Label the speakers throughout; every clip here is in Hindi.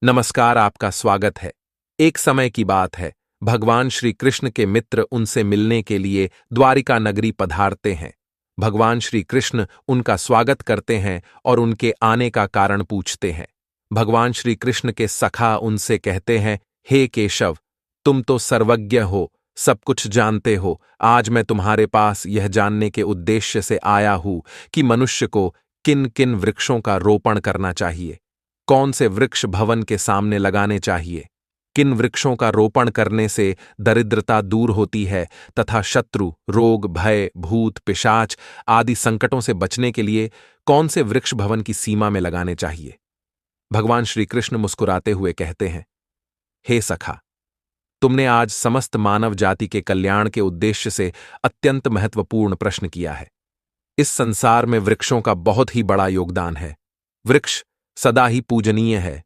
Speaker 1: नमस्कार, आपका स्वागत है। एक समय की बात है, भगवान श्री कृष्ण के मित्र उनसे मिलने के लिए द्वारिका नगरी पधारते हैं। भगवान श्री कृष्ण उनका स्वागत करते हैं और उनके आने का कारण पूछते हैं। भगवान श्री कृष्ण के सखा उनसे कहते हैं, हे केशव, तुम तो सर्वज्ञ हो, सब कुछ जानते हो। आज मैं तुम्हारे पास यह जानने के उद्देश्य से आया हूं कि मनुष्य को किन किन वृक्षों का रोपण करना चाहिए, कौन से वृक्ष भवन के सामने लगाने चाहिए, किन वृक्षों का रोपण करने से दरिद्रता दूर होती है तथा शत्रु, रोग, भय, भूत, पिशाच आदि संकटों से बचने के लिए कौन से वृक्ष भवन की सीमा में लगाने चाहिए। भगवान श्री कृष्ण मुस्कुराते हुए कहते हैं, हे सखा, तुमने आज समस्त मानव जाति के कल्याण के उद्देश्य से अत्यंत महत्वपूर्ण प्रश्न किया है। इस संसार में वृक्षों का बहुत ही बड़ा योगदान है। वृक्ष सदा ही पूजनीय है,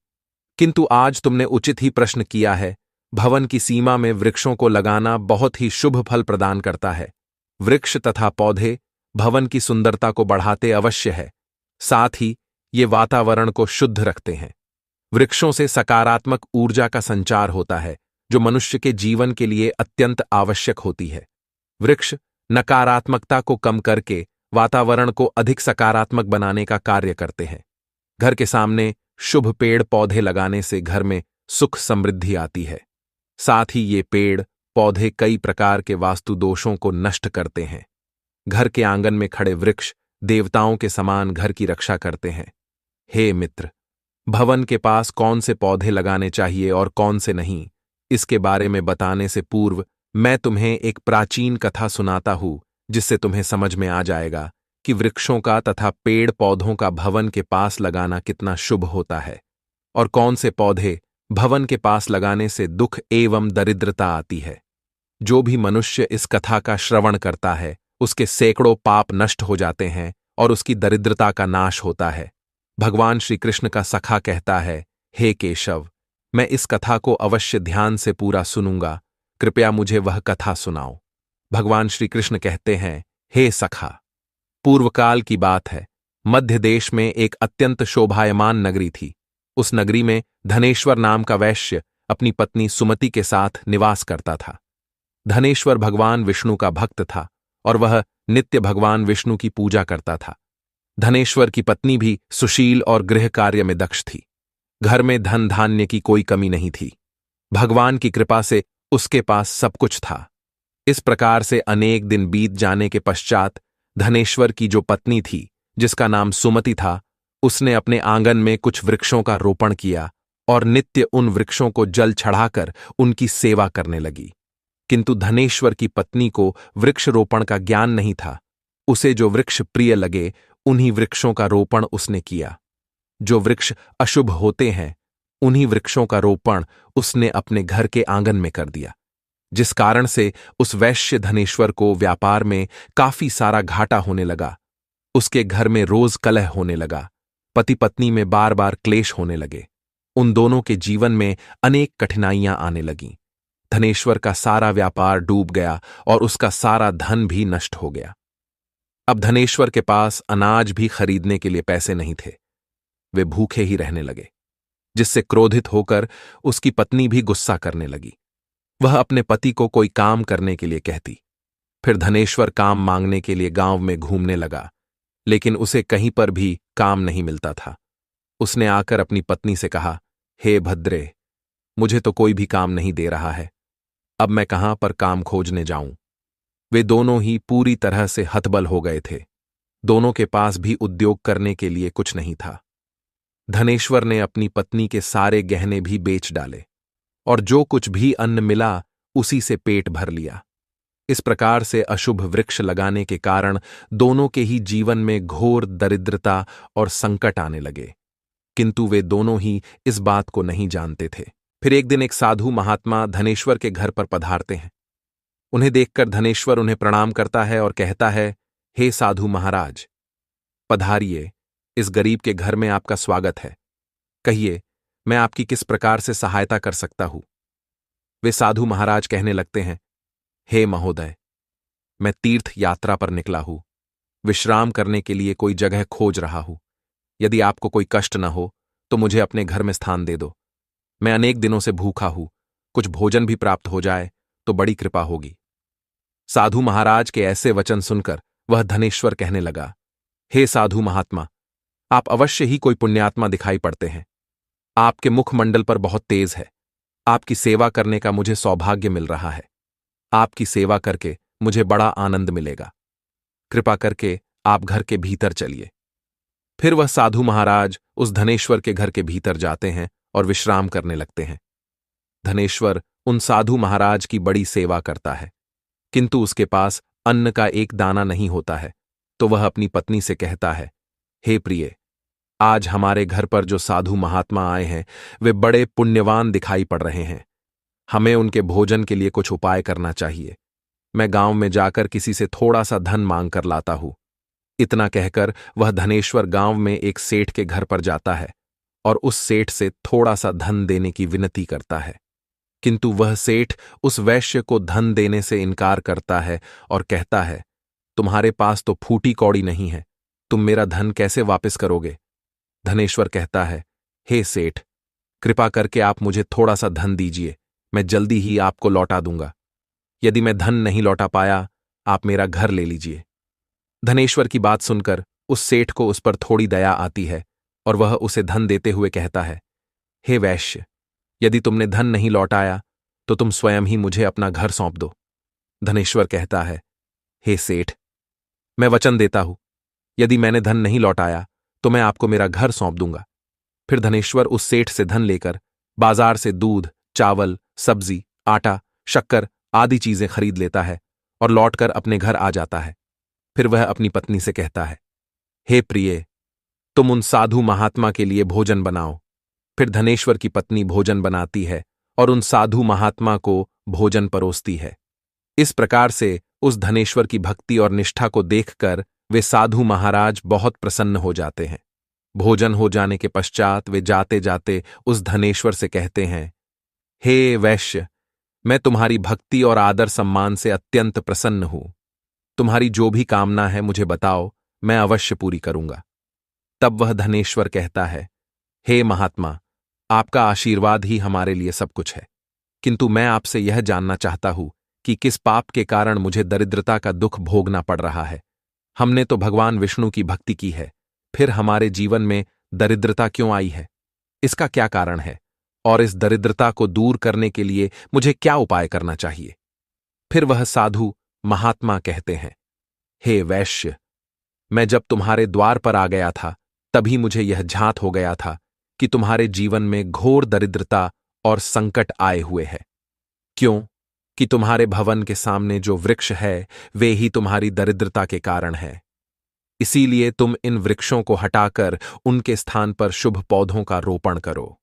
Speaker 1: किंतु आज तुमने उचित ही प्रश्न किया है। भवन की सीमा में वृक्षों को लगाना बहुत ही शुभ फल प्रदान करता है। वृक्ष तथा पौधे भवन की सुंदरता को बढ़ाते अवश्य है, साथ ही ये वातावरण को शुद्ध रखते हैं। वृक्षों से सकारात्मक ऊर्जा का संचार होता है, जो मनुष्य के जीवन के लिए अत्यंत आवश्यक होती है। वृक्ष नकारात्मकता को कम करके वातावरण को अधिक सकारात्मक बनाने का कार्य करते हैं। घर के सामने शुभ पेड़ पौधे लगाने से घर में सुख समृद्धि आती है। साथ ही ये पेड़ पौधे कई प्रकार के वास्तु दोषों को नष्ट करते हैं। घर के आंगन में खड़े वृक्ष देवताओं के समान घर की रक्षा करते हैं। हे मित्र, भवन के पास कौन से पौधे लगाने चाहिए और कौन से नहीं, इसके बारे में बताने से पूर्व मैं तुम्हें एक प्राचीन कथा सुनाता हूं, जिससे तुम्हें समझ में आ जाएगा कि वृक्षों का तथा पेड़ पौधों का भवन के पास लगाना कितना शुभ होता है और कौन से पौधे भवन के पास लगाने से दुख एवं दरिद्रता आती है। जो भी मनुष्य इस कथा का श्रवण करता है, उसके सैकड़ों पाप नष्ट हो जाते हैं और उसकी दरिद्रता का नाश होता है। भगवान श्री कृष्ण का सखा कहता है, हे केशव, मैं इस कथा को अवश्य ध्यान से पूरा सुनूंगा, कृपया मुझे वह कथा सुनाओ। भगवान श्री कृष्ण कहते हैं, हे सखा, पूर्वकाल की बात है। मध्य देश में एक अत्यंत शोभायमान नगरी थी। उस नगरी में धनेश्वर नाम का वैश्य अपनी पत्नी सुमति के साथ निवास करता था। धनेश्वर भगवान विष्णु का भक्त था और वह नित्य भगवान विष्णु की पूजा करता था। धनेश्वर की पत्नी भी सुशील और गृह कार्य में दक्ष थी। घर में धन धान्य की कोई कमी नहीं थी। भगवान की कृपा से उसके पास सब कुछ था। इस प्रकार से अनेक दिन बीत जाने के पश्चात धनेश्वर की जो पत्नी थी, जिसका नाम सुमति था, उसने अपने आंगन में कुछ वृक्षों का रोपण किया और नित्य उन वृक्षों को जल चढ़ाकर उनकी सेवा करने लगी। किंतु धनेश्वर की पत्नी को वृक्ष रोपण का ज्ञान नहीं था। उसे जो वृक्ष प्रिय लगे, उन्हीं वृक्षों का रोपण उसने किया। जो वृक्ष अशुभ होते हैं, उन्हीं वृक्षों का रोपण उसने अपने घर के आंगन में कर दिया, जिस कारण से उस वैश्य धनेश्वर को व्यापार में काफी सारा घाटा होने लगा। उसके घर में रोज कलह होने लगा। पति पत्नी में बार बार क्लेश होने लगे। उन दोनों के जीवन में अनेक कठिनाइयां आने लगीं। धनेश्वर का सारा व्यापार डूब गया और उसका सारा धन भी नष्ट हो गया। अब धनेश्वर के पास अनाज भी खरीदने के लिए पैसे नहीं थे। वे भूखे ही रहने लगे, जिससे क्रोधित होकर उसकी पत्नी भी गुस्सा करने लगी। वह अपने पति को कोई काम करने के लिए कहती। फिर धनेश्वर काम मांगने के लिए गांव में घूमने लगा, लेकिन उसे कहीं पर भी काम नहीं मिलता था। उसने आकर अपनी पत्नी से कहा, हे भद्रे, मुझे तो कोई भी काम नहीं दे रहा है। अब मैं कहां पर काम खोजने जाऊं। वे दोनों ही पूरी तरह से हतबल हो गए थे। दोनों के पास भी उद्योग करने के लिए कुछ नहीं था। धनेश्वर ने अपनी पत्नी के सारे गहने भी बेच डाले और जो कुछ भी अन्न मिला उसी से पेट भर लिया। इस प्रकार से अशुभ वृक्ष लगाने के कारण दोनों के ही जीवन में घोर दरिद्रता और संकट आने लगे, किंतु वे दोनों ही इस बात को नहीं जानते थे। फिर एक दिन एक साधु महात्मा धनेश्वर के घर पर पधारते हैं। उन्हें देखकर धनेश्वर उन्हें प्रणाम करता है और कहता है, हे साधु महाराज, पधारिए, इस गरीब के घर में आपका स्वागत है। कहिए, मैं आपकी किस प्रकार से सहायता कर सकता हूं। वे साधु महाराज कहने लगते हैं, हे महोदय, मैं तीर्थ यात्रा पर निकला हूं, विश्राम करने के लिए कोई जगह खोज रहा हूं। यदि आपको कोई कष्ट न हो तो मुझे अपने घर में स्थान दे दो। मैं अनेक दिनों से भूखा हूं, कुछ भोजन भी प्राप्त हो जाए तो बड़ी कृपा होगी। साधु महाराज के ऐसे वचन सुनकर वह धनेश्वर कहने लगा, हे साधु महात्मा, आप अवश्य ही कोई पुण्यात्मा दिखाई पड़ते हैं। आपके मुखमंडल पर बहुत तेज है। आपकी सेवा करने का मुझे सौभाग्य मिल रहा है। आपकी सेवा करके मुझे बड़ा आनंद मिलेगा। कृपा करके आप घर के भीतर चलिए। फिर वह साधु महाराज उस धनेश्वर के घर के भीतर जाते हैं और विश्राम करने लगते हैं। धनेश्वर उन साधु महाराज की बड़ी सेवा करता है, किंतु उसके पास अन्न का एक दाना नहीं होता है, तो वह अपनी पत्नी से कहता है, हे प्रिय, आज हमारे घर पर जो साधु महात्मा आए हैं वे बड़े पुण्यवान दिखाई पड़ रहे हैं। हमें उनके भोजन के लिए कुछ उपाय करना चाहिए। मैं गांव में जाकर किसी से थोड़ा सा धन मांग कर लाता हूं। इतना कहकर वह धनेश्वर गांव में एक सेठ के घर पर जाता है और उस सेठ से थोड़ा सा धन देने की विनती करता है, किंतु वह सेठ उस वैश्य को धन देने से इनकार करता है और कहता है, तुम्हारे पास तो फूटी कौड़ी नहीं है, तुम मेरा धन कैसे वापस करोगे? धनेश्वर कहता है, हे सेठ, कृपा करके आप मुझे थोड़ा सा धन दीजिए, मैं जल्दी ही आपको लौटा दूंगा। यदि मैं धन नहीं लौटा पाया, आप मेरा घर ले लीजिए। धनेश्वर की बात सुनकर उस सेठ को उस पर थोड़ी दया आती है और वह उसे धन देते हुए कहता है, हे वैश्य, यदि तुमने धन नहीं लौटाया तो तुम स्वयं ही मुझे अपना घर सौंप दो। धनेश्वर कहता है, हे सेठ, मैं वचन देता हूं, यदि मैंने धन नहीं लौटाया तो मैं आपको मेरा घर सौंप दूंगा। फिर धनेश्वर उस सेठ से धन लेकर बाजार से दूध, चावल, सब्जी, आटा, शक्कर आदि चीजें खरीद लेता है और लौटकर अपने घर आ जाता है। फिर वह अपनी पत्नी से कहता है, हे प्रिय, तुम उन साधु महात्मा के लिए भोजन बनाओ। फिर धनेश्वर की पत्नी भोजन बनाती है और उन साधु महात्मा को भोजन परोसती है। इस प्रकार से उस धनेश्वर की भक्ति और निष्ठा को देखकर वे साधु महाराज बहुत प्रसन्न हो जाते हैं। भोजन हो जाने के पश्चात वे जाते जाते उस धनेश्वर से कहते हैं, हे वैश्य, मैं तुम्हारी भक्ति और आदर सम्मान से अत्यंत प्रसन्न हूं। तुम्हारी जो भी कामना है मुझे बताओ, मैं अवश्य पूरी करूंगा। तब वह धनेश्वर कहता है, हे महात्मा, आपका आशीर्वाद ही हमारे लिए सब कुछ है, किंतु मैं आपसे यह जानना चाहता हूं कि किस पाप के कारण मुझे दरिद्रता का दुख भोगना पड़ रहा है। हमने तो भगवान विष्णु की भक्ति की है, फिर हमारे जीवन में दरिद्रता क्यों आई है? इसका क्या कारण है? और इस दरिद्रता को दूर करने के लिए मुझे क्या उपाय करना चाहिए? फिर वह साधु महात्मा कहते हैं, हे वैश्य, मैं जब तुम्हारे द्वार पर आ गया था तभी मुझे यह झांत हो गया था कि तुम्हारे जीवन में घोर दरिद्रता और संकट आए हुए है। क्यों कि तुम्हारे भवन के सामने जो वृक्ष है वे ही तुम्हारी दरिद्रता के कारण है। इसीलिए तुम इन वृक्षों को हटाकर उनके स्थान पर शुभ पौधों का रोपण करो।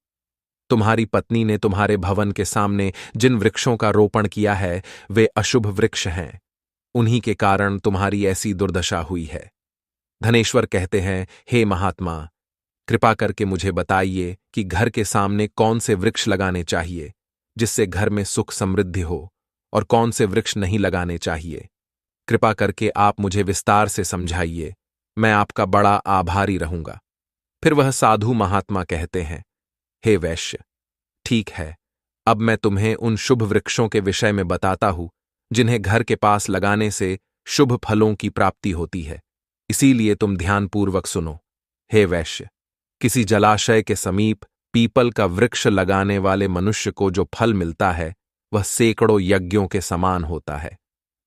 Speaker 1: तुम्हारी पत्नी ने तुम्हारे भवन के सामने जिन वृक्षों का रोपण किया है वे अशुभ वृक्ष हैं, उन्हीं के कारण तुम्हारी ऐसी दुर्दशा हुई है। धनेश्वर कहते हैं, हे महात्मा, कृपा करके मुझे बताइए कि घर के सामने कौन से वृक्ष लगाने चाहिए जिससे घर में सुख समृद्धि हो, और कौन से वृक्ष नहीं लगाने चाहिए। कृपा करके आप मुझे विस्तार से समझाइए, मैं आपका बड़ा आभारी रहूंगा। फिर वह साधु महात्मा कहते हैं, हे वैश्य, ठीक है, अब मैं तुम्हें उन शुभ वृक्षों के विषय में बताता हूं जिन्हें घर के पास लगाने से शुभ फलों की प्राप्ति होती है। इसीलिए तुम ध्यानपूर्वक सुनो। हे वैश्य, किसी जलाशय के समीप पीपल का वृक्ष लगाने वाले मनुष्य को जो फल मिलता है वह सैकड़ों यज्ञों के समान होता है।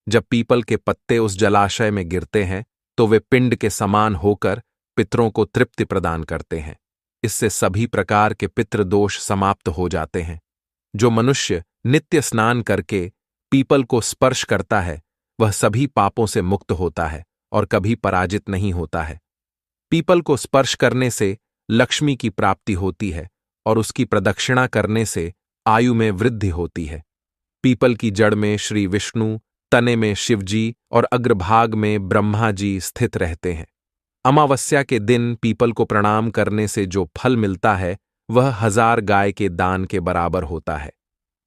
Speaker 1: जब पीपल के पत्ते उस जलाशय में गिरते हैं तो वे पिंड के समान होकर पितरों को तृप्ति प्रदान करते हैं। इससे सभी प्रकार के पितृ दोष समाप्त हो जाते हैं। जो मनुष्य नित्य स्नान करके पीपल को स्पर्श करता है वह सभी पापों से मुक्त होता है और कभी पराजित नहीं होता है। पीपल को स्पर्श करने से लक्ष्मी की प्राप्ति होती है और उसकी प्रदक्षिणा करने से आयु में वृद्धि होती है। पीपल की जड़ में श्री विष्णु, तने में शिवजी और अग्रभाग में ब्रह्मा जी स्थित रहते हैं। अमावस्या के दिन पीपल को प्रणाम करने से जो फल मिलता है वह 1000 गाय के दान के बराबर होता है।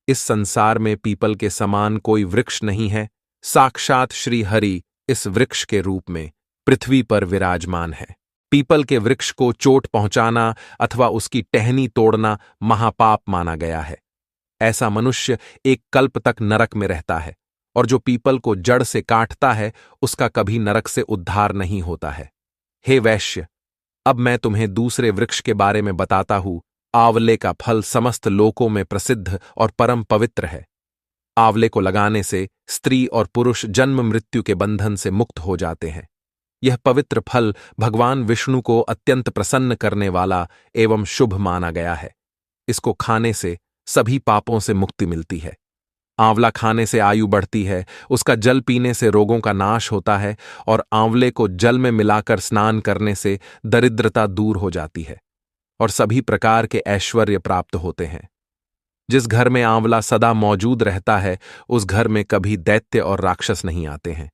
Speaker 1: इस संसार में पीपल के समान कोई वृक्ष नहीं है। साक्षात श्री हरि इस वृक्ष के रूप में पृथ्वी पर विराजमान है। पीपल के वृक्ष को चोट पहुंचाना अथवा उसकी टहनी तोड़ना महापाप माना गया है। ऐसा मनुष्य एक कल्प तक नरक में रहता है, और जो पीपल को जड़ से काटता है उसका कभी नरक से उद्धार नहीं होता है। हे वैश्य, अब मैं तुम्हें दूसरे वृक्ष के बारे में बताता हूं। आंवले का फल समस्त लोकों में प्रसिद्ध और परम पवित्र है। आंवले को लगाने से स्त्री और पुरुष जन्म मृत्यु के बंधन से मुक्त हो जाते हैं। यह पवित्र फल भगवान विष्णु को अत्यंत प्रसन्न करने वाला एवं शुभ माना गया है। इसको खाने से सभी पापों से मुक्ति मिलती है। आंवला खाने से आयु बढ़ती है, उसका जल पीने से रोगों का नाश होता है, और आंवले को जल में मिलाकर स्नान करने से दरिद्रता दूर हो जाती है और सभी प्रकार के ऐश्वर्य प्राप्त होते हैं। जिस घर में आंवला सदा मौजूद रहता है उस घर में कभी दैत्य और राक्षस नहीं आते हैं।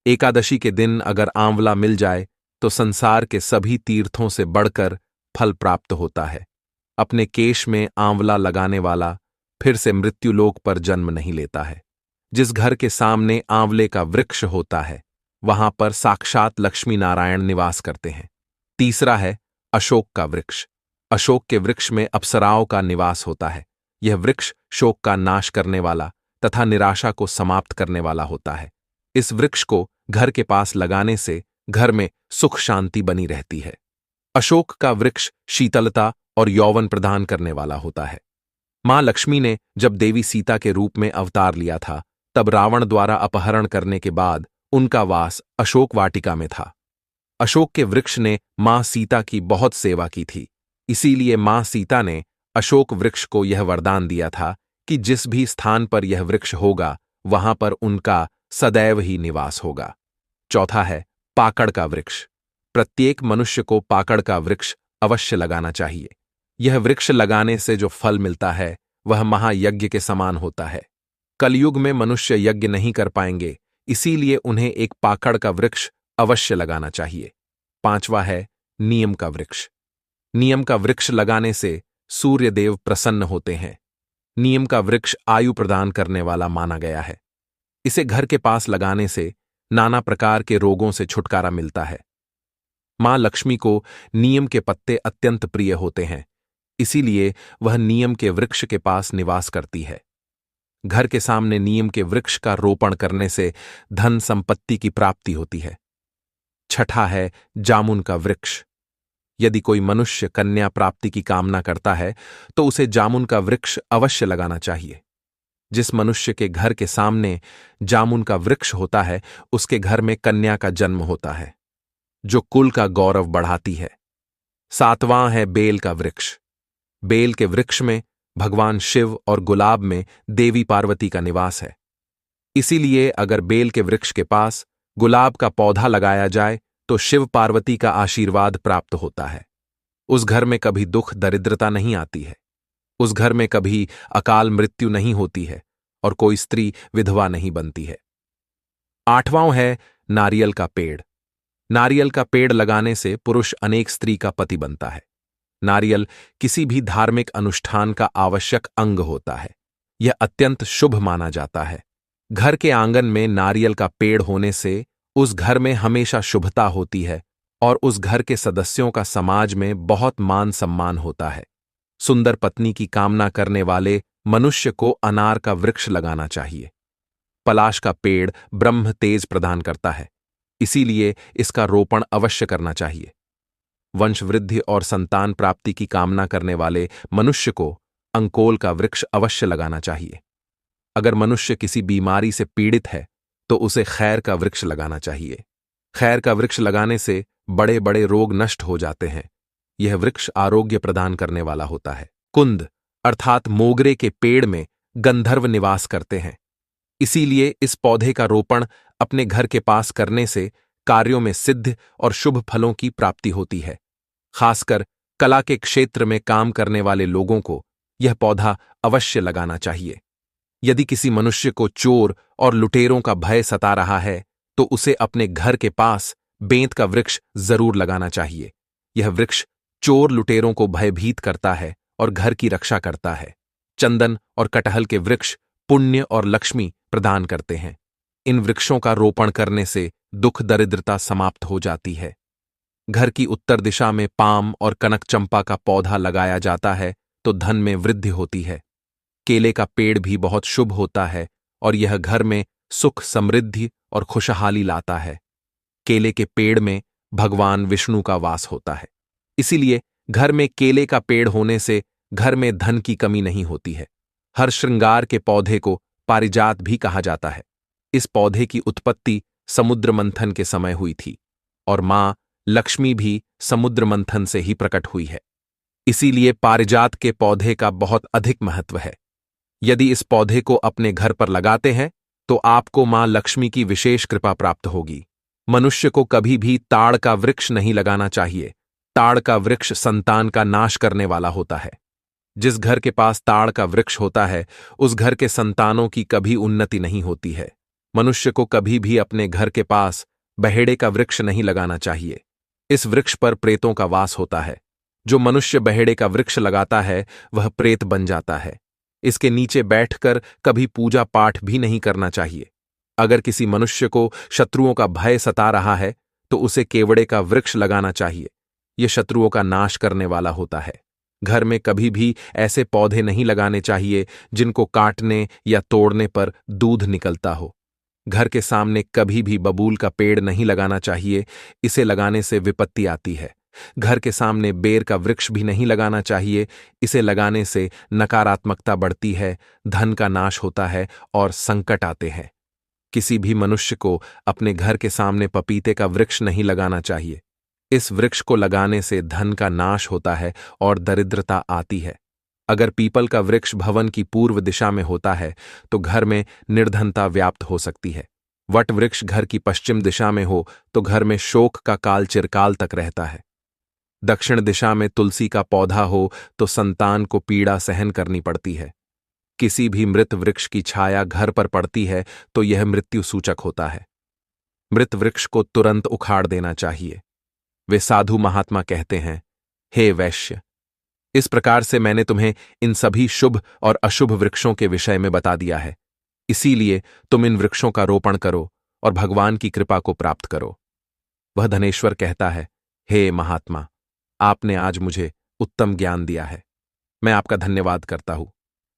Speaker 1: एकादशी के दिन अगर आंवला मिल जाए तो संसार के सभी तीर्थों से बढ़कर फल प्राप्त होता है। अपने केश में आंवला लगाने वाला फिर से मृत्युलोक पर जन्म नहीं लेता है। जिस घर के सामने आंवले का वृक्ष होता है वहां पर साक्षात लक्ष्मी नारायण निवास करते हैं। तीसरा है अशोक का वृक्ष। अशोक के वृक्ष में अप्सराओं का निवास होता है। यह वृक्ष शोक का नाश करने वाला तथा निराशा को समाप्त करने वाला होता है। इस वृक्ष को घर के पास लगाने से घर में सुख शांति बनी रहती है। अशोक का वृक्ष शीतलता और यौवन प्रदान करने वाला होता है। मां लक्ष्मी ने जब देवी सीता के रूप में अवतार लिया था तब रावण द्वारा अपहरण करने के बाद उनका वास अशोक वाटिका में था। अशोक के वृक्ष ने मां सीता की बहुत सेवा की थी, इसीलिए मां सीता ने अशोक वृक्ष को यह वरदान दिया था कि जिस भी स्थान पर यह वृक्ष होगा वहां पर उनका सदैव ही निवास होगा। चौथा है पाकड़ का वृक्ष। प्रत्येक मनुष्य को पाकड़ का वृक्ष अवश्य लगाना चाहिए। यह वृक्ष लगाने से जो फल मिलता है वह महायज्ञ के समान होता है। कलयुग में मनुष्य यज्ञ नहीं कर पाएंगे, इसीलिए उन्हें एक पाकड़ का वृक्ष अवश्य लगाना चाहिए। पांचवा है नीम का वृक्ष। नीम का वृक्ष लगाने से सूर्यदेव प्रसन्न होते हैं। नीम का वृक्ष आयु प्रदान करने वाला माना गया है। इसे घर के पास लगाने से नाना प्रकार के रोगों से छुटकारा मिलता है। मां लक्ष्मी को नीम के पत्ते अत्यंत प्रिय होते हैं, इसीलिए वह नीम के वृक्ष के पास निवास करती है। घर के सामने नीम के वृक्ष का रोपण करने से धन संपत्ति की प्राप्ति होती है। छठा है जामुन का वृक्ष। यदि कोई मनुष्य कन्या प्राप्ति की कामना करता है तो उसे जामुन का वृक्ष अवश्य लगाना चाहिए। जिस मनुष्य के घर के सामने जामुन का वृक्ष होता है उसके घर में कन्या का जन्म होता है, जो कुल का गौरव बढ़ाती है। सातवां है बेल का वृक्ष। बेल के वृक्ष में भगवान शिव और गुलाब में देवी पार्वती का निवास है। इसीलिए अगर बेल के वृक्ष के पास गुलाब का पौधा लगाया जाए तो शिव पार्वती का आशीर्वाद प्राप्त होता है। उस घर में कभी दुख दरिद्रता नहीं आती है। उस घर में कभी अकाल मृत्यु नहीं होती है और कोई स्त्री विधवा नहीं बनती है। आठवां है नारियल का पेड़। नारियल का पेड़ लगाने से पुरुष अनेक स्त्री का पति बनता है। नारियल किसी भी धार्मिक अनुष्ठान का आवश्यक अंग होता है। यह अत्यंत शुभ माना जाता है। घर के आंगन में नारियल का पेड़ होने से उस घर में हमेशा शुभता होती है और उस घर के सदस्यों का समाज में बहुत मान सम्मान होता है। सुंदर पत्नी की कामना करने वाले मनुष्य को अनार का वृक्ष लगाना चाहिए। पलाश का पेड़ ब्रह्म तेज प्रदान करता है, इसीलिए इसका रोपण अवश्य करना चाहिए। वंशवृद्धि और संतान प्राप्ति की कामना करने वाले मनुष्य को अंकोल का वृक्ष अवश्य लगाना चाहिए। अगर मनुष्य किसी बीमारी से पीड़ित है तो उसे खैर का वृक्ष लगाना चाहिए। खैर का वृक्ष लगाने से बड़े बड़े रोग नष्ट हो जाते हैं। यह वृक्ष आरोग्य प्रदान करने वाला होता है। कुंद अर्थात मोगरे के पेड़ में गंधर्व निवास करते हैं, इसीलिए इस पौधे का रोपण अपने घर के पास करने से कार्यों में सिद्ध और शुभ फलों की प्राप्ति होती है। खासकर कला के क्षेत्र में काम करने वाले लोगों को यह पौधा अवश्य लगाना चाहिए। यदि किसी मनुष्य को चोर और लुटेरों का भय सता रहा है तो उसे अपने घर के पास बेंत का वृक्ष जरूर लगाना चाहिए। यह वृक्ष चोर लुटेरों को भयभीत करता है और घर की रक्षा करता है। चंदन और कटहल के वृक्ष पुण्य और लक्ष्मी प्रदान करते हैं। इन वृक्षों का रोपण करने से दुख दरिद्रता समाप्त हो जाती है। घर की उत्तर दिशा में पाम और कनक चंपा का पौधा लगाया जाता है तो धन में वृद्धि होती है। केले का पेड़ भी बहुत शुभ होता है और यह घर में सुख, समृद्धि और खुशहाली लाता है। केले के पेड़ में भगवान विष्णु का वास होता है, इसीलिए घर में केले का पेड़ होने से घर में धन की कमी नहीं होती है। हर श्रृंगार के पौधे को पारिजात भी कहा जाता है। इस पौधे की उत्पत्ति समुद्र मंथन के समय हुई थी और मां लक्ष्मी भी समुद्र मंथन से ही प्रकट हुई है, इसीलिए पारिजात के पौधे का बहुत अधिक महत्व है। यदि इस पौधे को अपने घर पर लगाते हैं तो आपको मां लक्ष्मी की विशेष कृपा प्राप्त होगी। मनुष्य को कभी भी ताड़ का वृक्ष नहीं लगाना चाहिए। ताड़ का वृक्ष संतान का नाश करने वाला होता है। जिस घर के पास ताड़ का वृक्ष होता है उस घर के संतानों की कभी उन्नति नहीं होती है। मनुष्य को कभी भी अपने घर के पास बहेड़े का वृक्ष नहीं लगाना चाहिए। इस वृक्ष पर प्रेतों का वास होता है। जो मनुष्य बहेड़े का वृक्ष लगाता है वह प्रेत बन जाता है। इसके नीचे बैठकर कभी पूजा पाठ भी नहीं करना चाहिए। अगर किसी मनुष्य को शत्रुओं का भय सता रहा है तो उसे केवड़े का वृक्ष लगाना चाहिए। यह शत्रुओं का नाश करने वाला होता है। घर में कभी भी ऐसे पौधे नहीं लगाने चाहिए जिनको काटने या तोड़ने पर दूध निकलता हो। घर के सामने कभी भी बबूल का पेड़ नहीं लगाना चाहिए, इसे लगाने से विपत्ति आती है। घर के सामने बेर का वृक्ष भी नहीं लगाना चाहिए, इसे लगाने से नकारात्मकता बढ़ती है, धन का नाश होता है और संकट आते हैं। किसी भी मनुष्य को अपने घर के सामने पपीते का वृक्ष नहीं लगाना चाहिए। इस वृक्ष को लगाने से धन का नाश होता है और दरिद्रता आती है। अगर पीपल का वृक्ष भवन की पूर्व दिशा में होता है तो घर में निर्धनता व्याप्त हो सकती है। वट वृक्ष घर की पश्चिम दिशा में हो तो घर में शोक का काल चिरकाल तक रहता है। दक्षिण दिशा में तुलसी का पौधा हो तो संतान को पीड़ा सहन करनी पड़ती है। किसी भी मृत वृक्ष की छाया घर पर पड़ती है तो यह मृत्यु सूचक होता है। मृत वृक्ष को तुरंत उखाड़ देना चाहिए। वे साधु महात्मा कहते हैं, हे वैश्य, इस प्रकार से मैंने तुम्हें इन सभी शुभ और अशुभ वृक्षों के विषय में बता दिया है। इसीलिए तुम इन वृक्षों का रोपण करो और भगवान की कृपा को प्राप्त करो। वह धनेश्वर कहता है, हे महात्मा, आपने आज मुझे उत्तम ज्ञान दिया है, मैं आपका धन्यवाद करता हूं।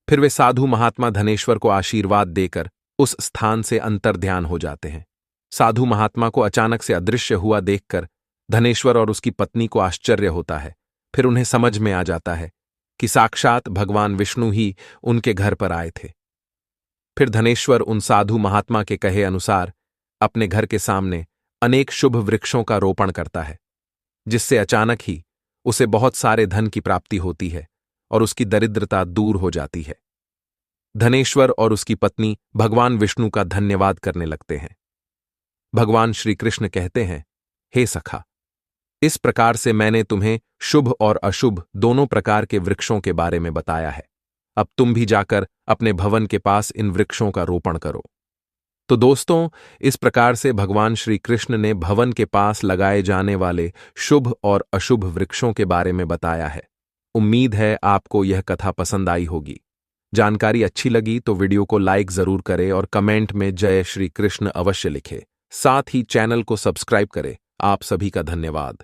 Speaker 1: फिर वे साधु महात्मा धनेश्वर को आशीर्वाद देकर उस स्थान से अंतर्ध्यान हो जाते हैं। साधु महात्मा को अचानक से अदृश्य हुआ देखकर धनेश्वर और उसकी पत्नी को आश्चर्य होता है। फिर उन्हें समझ में आ जाता है कि साक्षात भगवान विष्णु ही उनके घर पर आए थे। फिर धनेश्वर उन साधु महात्मा के कहे अनुसार अपने घर के सामने अनेक शुभ वृक्षों का रोपण करता है, जिससे अचानक ही उसे बहुत सारे धन की प्राप्ति होती है और उसकी दरिद्रता दूर हो जाती है। धनेश्वर और उसकी पत्नी भगवान विष्णु का धन्यवाद करने लगते हैं। भगवान श्री कृष्ण कहते हैं, हे सखा, इस प्रकार से मैंने तुम्हें शुभ और अशुभ दोनों प्रकार के वृक्षों के बारे में बताया है। अब तुम भी जाकर अपने भवन के पास इन वृक्षों का रोपण करो। तो दोस्तों, इस प्रकार से भगवान श्री कृष्ण ने भवन के पास लगाए जाने वाले शुभ और अशुभ वृक्षों के बारे में बताया है। उम्मीद है आपको यह कथा पसंद आई होगी। जानकारी अच्छी लगी तो वीडियो को लाइक जरूर करें और कमेंट में जय श्री कृष्ण अवश्य लिखें। साथ ही चैनल को सब्सक्राइब करें। आप सभी का धन्यवाद।